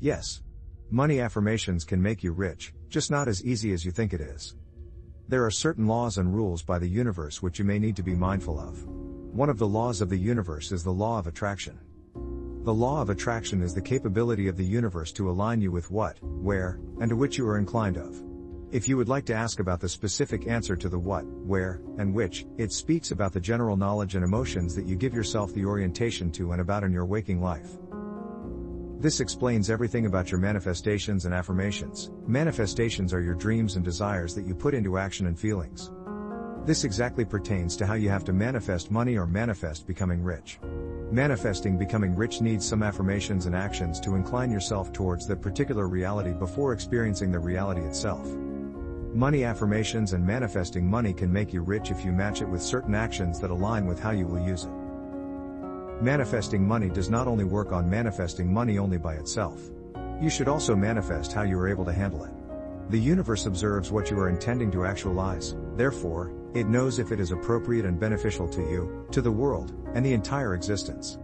Yes. Money affirmations can make you rich, just not as easy as you think it is. There are certain laws and rules by the universe which you may need to be mindful of. One of the laws of the universe is the law of attraction. The law of attraction is the capability of the universe to align you with what, where, and to which you are inclined of. If you would like to ask about the specific answer to the what, where, and which, it speaks about the general knowledge and emotions that you give yourself the orientation to and about in your waking life. This explains everything about your manifestations and affirmations. Manifestations are your dreams and desires that you put into action and feelings. This exactly pertains to how you have to manifest money or manifest becoming rich. Manifesting becoming rich needs some affirmations and actions to incline yourself towards that particular reality before experiencing the reality itself. Money affirmations and manifesting money can make you rich if you match it with certain actions that align with how you will use it. Manifesting money does not only work on manifesting money only by itself. You should also manifest how you are able to handle it. The universe observes what you are intending to actualize, therefore, it knows if it is appropriate and beneficial to you, to the world, and the entire existence.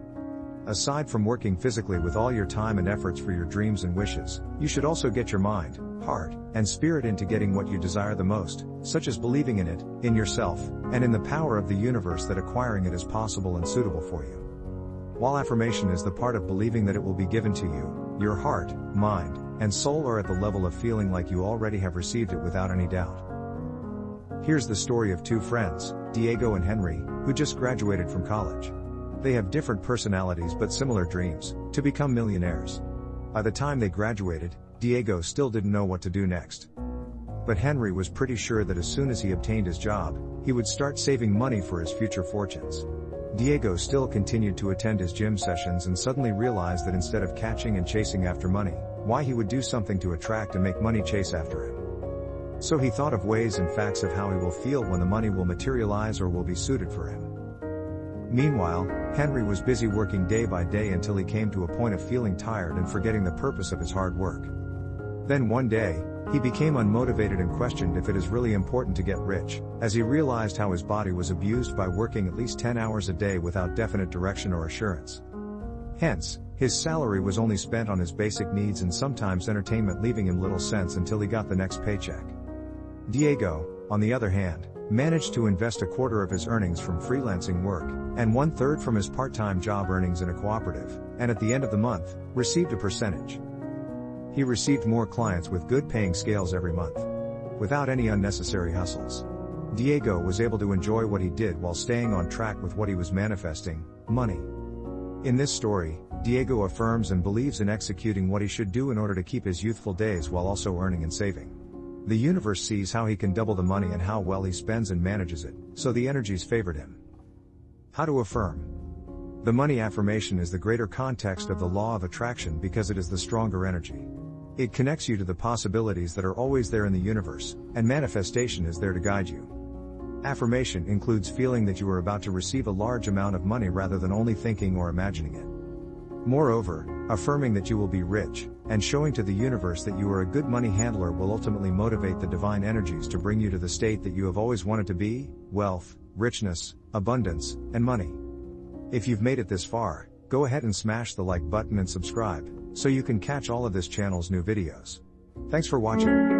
Aside from working physically with all your time and efforts for your dreams and wishes, you should also get your mind, heart, and spirit into getting what you desire the most, such as believing in it, in yourself, and in the power of the universe that acquiring it is possible and suitable for you. While affirmation is the part of believing that it will be given to you, your heart, mind, and soul are at the level of feeling like you already have received it without any doubt. Here's the story of two friends, Diego and Henry, who just graduated from college. They have different personalities but similar dreams, to become millionaires. By the time they graduated, Diego still didn't know what to do next. But Henry was pretty sure that as soon as he obtained his job, he would start saving money for his future fortunes. Diego still continued to attend his gym sessions and suddenly realized that instead of catching and chasing after money, why he would do something to attract and make money chase after him. So he thought of ways and facts of how he will feel when the money will materialize or will be suited for him. Meanwhile, Henry was busy working day by day until he came to a point of feeling tired and forgetting the purpose of his hard work. Then one day, he became unmotivated and questioned if it is really important to get rich, as he realized how his body was abused by working at least 10 hours a day without definite direction or assurance. Hence, his salary was only spent on his basic needs and sometimes entertainment, leaving him little sense until he got the next paycheck. Diego, on the other hand, managed to invest a quarter of his earnings from freelancing work, and 1/3 from his part-time job earnings in a cooperative, and at the end of the month, received a percentage. He received more clients with good paying scales every month. Without any unnecessary hustles. Diego was able to enjoy what he did while staying on track with what he was manifesting, money. In this story, Diego affirms and believes in executing what he should do in order to keep his youthful days while also earning and saving. The universe sees how he can double the money and how well he spends and manages it, so the energies favored him. How to affirm. The money affirmation is the greater context of the law of attraction because it is the stronger energy. It connects you to the possibilities that are always there in the universe, and manifestation is there to guide you. Affirmation includes feeling that you are about to receive a large amount of money rather than only thinking or imagining it. Moreover, affirming that you will be rich, and showing to the universe that you are a good money handler will ultimately motivate the divine energies to bring you to the state that you have always wanted to be: wealth, richness, abundance, and money. If you've made it this far, go ahead and smash the like button and subscribe, so you can catch all of this channel's new videos. Thanks for watching.